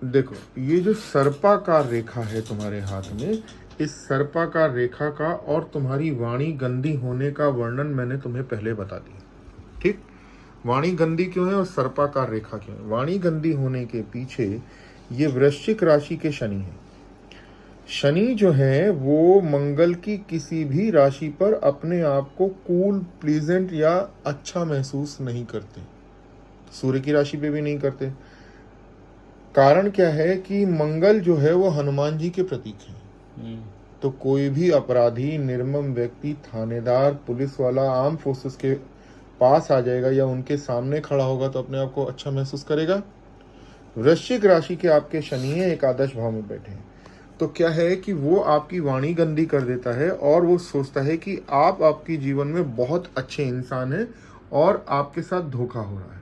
देखो, ये जो सर्पाकार रेखा है तुम्हारे हाथ में, इस सर्पाकार रेखा का और तुम्हारी वाणी गंदी होने का वर्णन मैंने तुम्हें पहले बता दिया। ठीक, वाणी गंदी क्यों है और सर्पाकार रेखा क्यों है। वाणी गंदी होने के पीछे ये वृश्चिक राशि के शनि है। शनि जो है वो मंगल की किसी भी राशि पर अपने आप को कूल, प्लीजेंट या अच्छा महसूस नहीं करते। सूर्य की राशि पे भी नहीं करते। कारण क्या है कि मंगल जो है वो हनुमान जी के प्रतीक है। तो कोई भी अपराधी, निर्मम व्यक्ति, थानेदार, पुलिस वाला, आर्म फोर्सेस के पास आ जाएगा या उनके सामने खड़ा होगा तो अपने आप को अच्छा महसूस करेगा। वृश्चिक राशि के आपके शनि है, एकादश भाव में बैठे हैं, तो क्या है कि वो आपकी वाणी गंदी कर देता है और वो सोचता है कि आप आपके जीवन में बहुत अच्छे इंसान हैं और आपके साथ धोखा हो रहा है।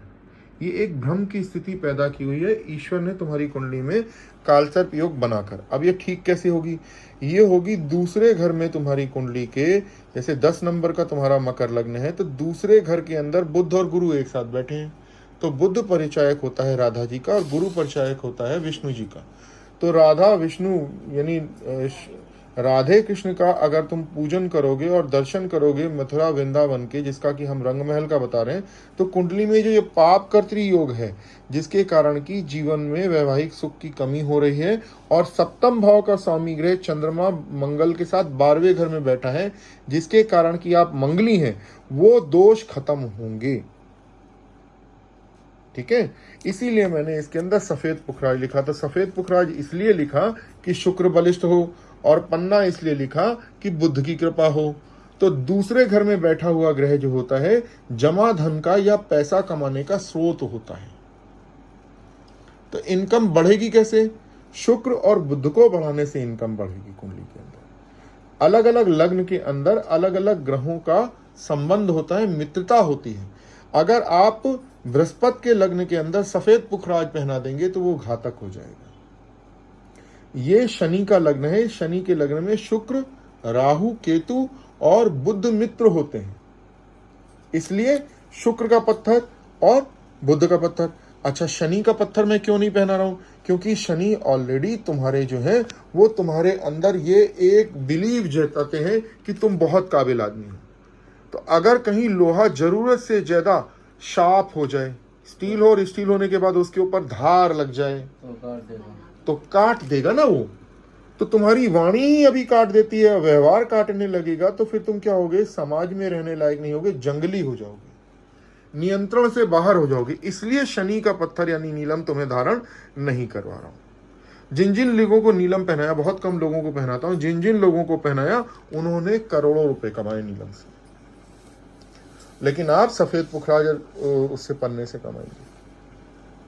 ये एक भ्रम की स्थिति पैदा की हुई है ईश्वर ने तुम्हारी कुंडली में कालसर्प योग बनाकर। अब ये ठीक कैसे होगी? ये होगी दूसरे घर में तुम्हारी कुंडली के, जैसे 10 नंबर का तुम्हारा मकर लग्न है तो दूसरे घर के अंदर बुध और गुरु एक साथ बैठे हैं। तो बुध परिचायक होता है राधा जी का और गुरु परिचायक होता है विष्णु जी का। तो राधा विष्णु यानी राधे कृष्ण का अगर तुम पूजन करोगे और दर्शन करोगे मथुरा वृंदावन के, जिसका कि हम रंग महल का बता रहे हैं, तो कुंडली में जो ये पाप कर्तृ योग है जिसके कारण की जीवन में वैवाहिक सुख की कमी हो रही है, और सप्तम भाव का स्वामी ग्रह चंद्रमा मंगल के साथ 12वें घर में बैठा है जिसके कारण की आप मंगली हैं, वो दोष खत्म होंगे। ठीक है, इसीलिए मैंने इसके अंदर सफेद पुखराज लिखा। तो सफेद पुखराज इसलिए लिखा कि शुक्र बलिष्ठ हो, और पन्ना इसलिए लिखा कि बुध की कृपा हो। तो दूसरे घर में बैठा हुआ ग्रह जो होता है जमा धन का या पैसा कमाने का स्रोत होता है। तो इनकम बढ़ेगी कैसे? शुक्र और बुध को बढ़ाने से इनकम बढ़ेगी। कुंडली के अंदर अलग अलग लग्न के अंदर अलग अलग ग्रहों का संबंध होता है, मित्रता होती है। अगर आप बृहस्पति के लग्न के अंदर सफेद पुखराज पहना देंगे तो वो घातक हो जाएगा। ये शनि का लग्न है, शनि के लग्न में शुक्र, राहु, केतु और बुध मित्र होते हैं, इसलिए शुक्र का पत्थर और बुध का पत्थर। अच्छा, शनि का पत्थर मैं क्यों नहीं पहना रहा हूं? क्योंकि शनि ऑलरेडी तुम्हारे जो है वो तुम्हारे अंदर ये एक बिलीव जताते हैं कि तुम बहुत काबिल आदमी हो। तो अगर कहीं लोहा जरूरत से ज्यादा शार्प हो जाए, स्टील हो और स्टील होने के बाद उसके ऊपर धार लग जाए तो काट देगा ना वो। तो तुम्हारी वाणी ही अभी काट देती है, व्यवहार काटने लगेगा तो फिर तुम क्या होगे? समाज में रहने लायक नहीं होगे, जंगली हो जाओगे, नियंत्रण से बाहर हो जाओगे। इसलिए शनि का पत्थर यानी नीलम तुम्हें धारण नहीं करवा रहा हूं। जिन जिन लोगों को नीलम पहनाया, बहुत कम लोगों को पहनाता हूं, जिन जिन लोगों को पहनाया उन्होंने करोड़ों रुपए कमाए नीलम से। लेकिन आप सफेद पुखराज उससे पन्ने से कमाएंगे।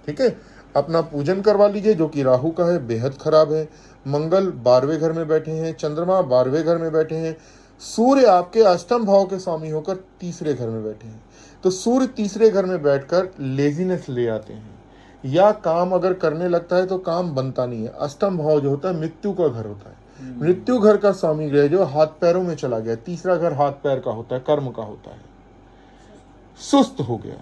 ठीक है, अपना पूजन करवा लीजिए जो कि राहु का है, बेहद खराब है। मंगल 12वें घर में बैठे हैं, चंद्रमा 12वें घर में बैठे हैं, सूर्य आपके अष्टम भाव के स्वामी होकर तीसरे घर में बैठे हैं। तो सूर्य तीसरे घर में बैठकर लेजीनेस ले आते हैं, या काम अगर करने लगता है तो काम बनता नहीं है। अष्टम भाव जो होता है मृत्यु का घर होता है। मृत्यु घर का स्वामी ग्रह जो हाथ पैरों में चला गया, तीसरा घर हाथ पैर का होता है, कर्म का होता है, सुस्त हो गया।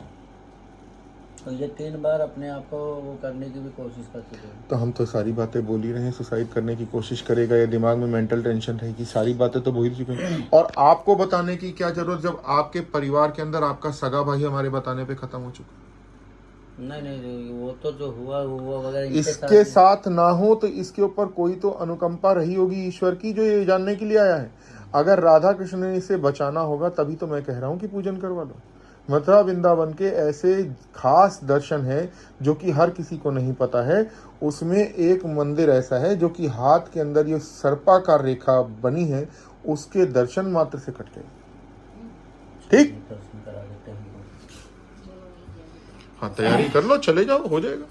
तो ये 3 बार अपने आप को वो करने की भी कोशिश करते थे। तो हम तो सारी बातें बोल ही रहे हैं, सुसाइड करने की कोशिश करेगा या दिमाग में मेंटल टेंशन रहेगी, सारी बातें तो बोल ही चुके हैं। और आपको बताने की क्या जरूरत जब आपके परिवार के अंदर आपका सगा भाई हमारे बताने पे खत्म हो चुका। नहीं, वो तो जो हुआ वगैरह इसके साथ ना हो तो इसके ऊपर कोई तो अनुकंपा रही होगी ईश्वर की, जो ये जानने के लिए आया है। अगर राधा कृष्ण ने इसे बचाना होगा तभी तो मैं कह रहा हूँ कि पूजन करवा लो। मथुरा वृंदावन के ऐसे खास दर्शन है जो कि हर किसी को नहीं पता है। उसमें एक मंदिर ऐसा है जो कि हाथ के अंदर ये सर्पाकार रेखा बनी है, उसके दर्शन मात्र से कट गए। ठीक, हाँ तैयारी कर लो, चले जाओ, हो जाएगा।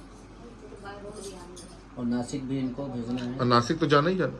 और नासिक भी इनको भेजना है। और नासिक तो जाना ही जाना।